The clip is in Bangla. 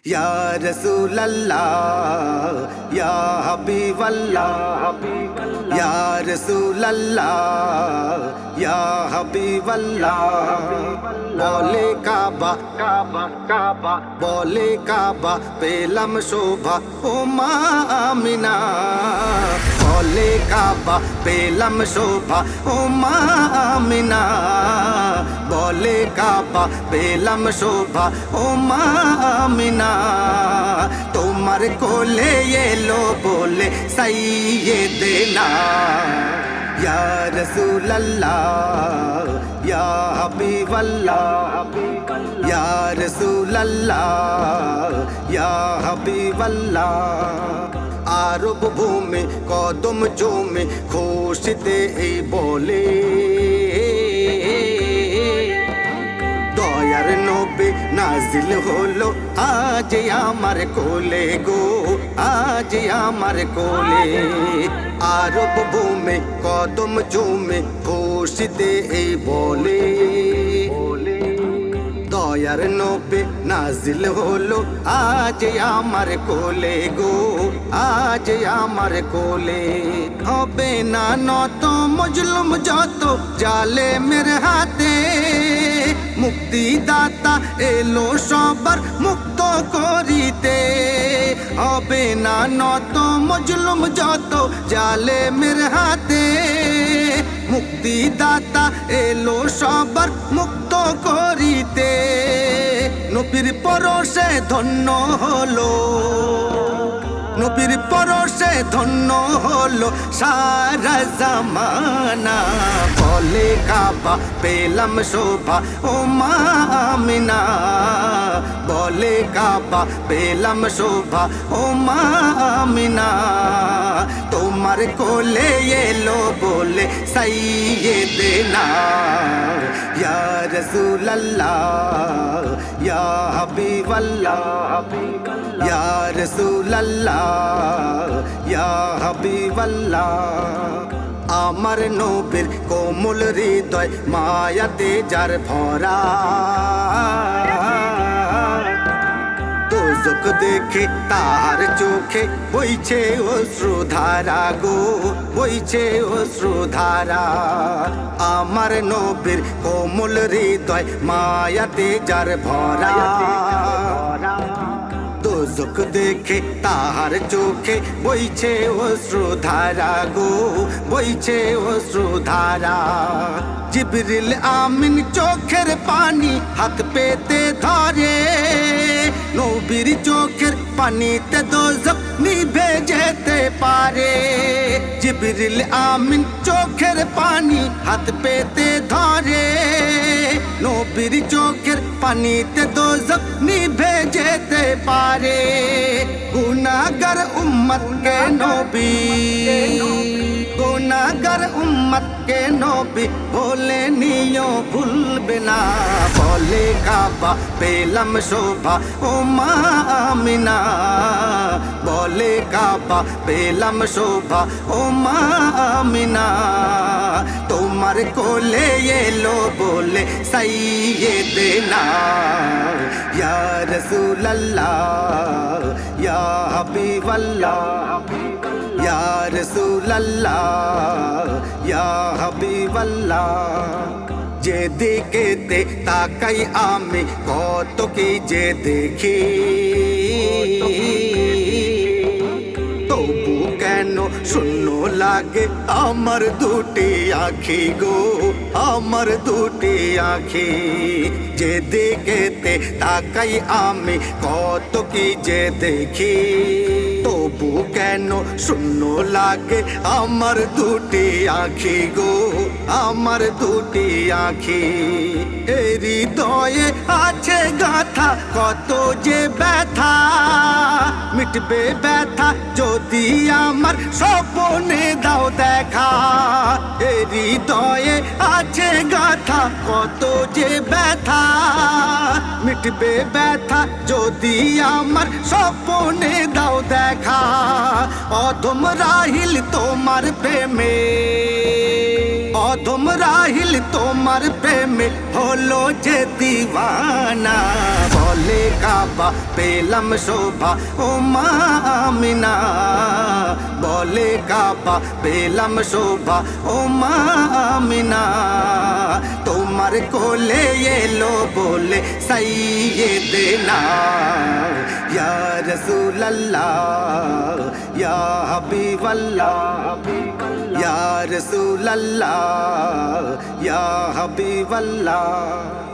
या रसूल अल्लाह या हबीब अल्लाह या रसूल अल्लाह या हबीब अल्लाह बोले काबा काबा काबा बोले काबा पेलम शोभा ओ माँ आमिना बोले काबा पेलम शोभा ओ माँ आमिना बोले काबा पेलम शोभा ओ माँ आमिना তোমার কোলে এলো বলে সাইয়্যিদেনা ইয়া রাসূলুল্লাহ ইয়া হাবিবাল্লাহ ইয়া রাসূলুল্লাহ ইয়া হাবিবাল্লাহ আরব ভূমে কদম জমে খুশিতে এই বলে দয়ার নবী নাজিল হলো আজ আমার কোলে গো আজ আমার কোলে আরব ভূমে কদম জমে খুশিতে এই বলে দয়ার নবী নাজিল হলো আজ আমার কোলে গো আজ আমার কোলে হবে না নত মজলুম যত জালে মেরে হাতে মুক্তি দাতা এলো সবার মুক্ত করিতে হবে না নত মজলুম যত জালে মেরে হাতে মুক্তি দাতা এলো সবার মুক্ত করিতে নবীর পরশে ধন্য হলো নবীর পরশে ধন্য হলো সারা জামানা বলে কাবা পেলাম শোভা ও মা আমিনা বলে কাবা পেলাম শোভা ও মা আমিনা তোমার কোলে এলো বলে সাইয়্যিদেনা ইয়া রাসূলুল্লাহ ইয়া হাবিবাল্লাহ ইয়া রাসূলুল্লাহ ইয়া হাবিবাল্লাহ আমার নবীর কোমল হৃদয় মায়াতে যার ভরা দোজখ দেখে তার চোখে বইছে অশ্রুধারা গো বইছে অশ্রুধারা আমার নবীর কোমল হৃদয় মায়াতে যার ভরা দোজখ দেখে তাহার চোখে বইছে অশ্রুধারা গো বইছে অশ্রুধারা জিবরিল আমিন চোখের পানি হাত পেতে ধরে নবীর চোখের পানিতে দোজখ নিভে যেতে পারে জিবরিল আমিন চোখের পানি হাত পেতে ধরে নবীর চোখের পানিতে দোজখ নিভে যেতে পারে গুনাহগার উম্মত কে নবী গুনাহগার উম্মত কে নবী বলে নিও ভুলবে না বলে কাবা পেলাম শোভা ও মা আমিনা বলে কাবা পেলাম শোভা ও মা আমিনা তোমার কোলে এলো বলে সাইয়্যিদেনা ইয়া রাসূলুল্লাহ ইয়া হাবিবাল্লাহ ইয়া রাসূলুল্লাহ ইয়া হাবিবাল্লাহ যেদিকেতে তাকাই আমি কত কি যে দেখি তবু কেন শূন্য লাগে আমার দুটি আখি গো আমার দুটি আখি যেদিকেতে তাকাই আমি কত কি যে দেখি তবু কেন শূন্য লাগে আমার দুটি আখি গো আমার দুটি আখি এই হৃদয়ে আছে গাথা কত যে ব্যথা মিটবে ব্যথা যদি আমার স্বপ্নে দাও দেখা এই হৃদয়ে আছে গাথা কত যে ব্যথা মিটবে ব্যথা যদি আমার স্বপ্নে দাও দেখা অধম রাহিল তোমার প্রেমে অধম রাহিল তোমার প্রেমে হলো যে দিওয়ানা বলে কাবা পেলাম শোভা ও মা আমিনা বলে কাবা পেলাম শোভা ও মা আমিনা তোমার কোলে এলো বলে সাইয়েদেনা ইয়া রাসূলুল্লাহ ইয়া হাবিবাল্লাহ ইয়া রাসূলুল্লাহ ইয়া হাবিবাল্লাহ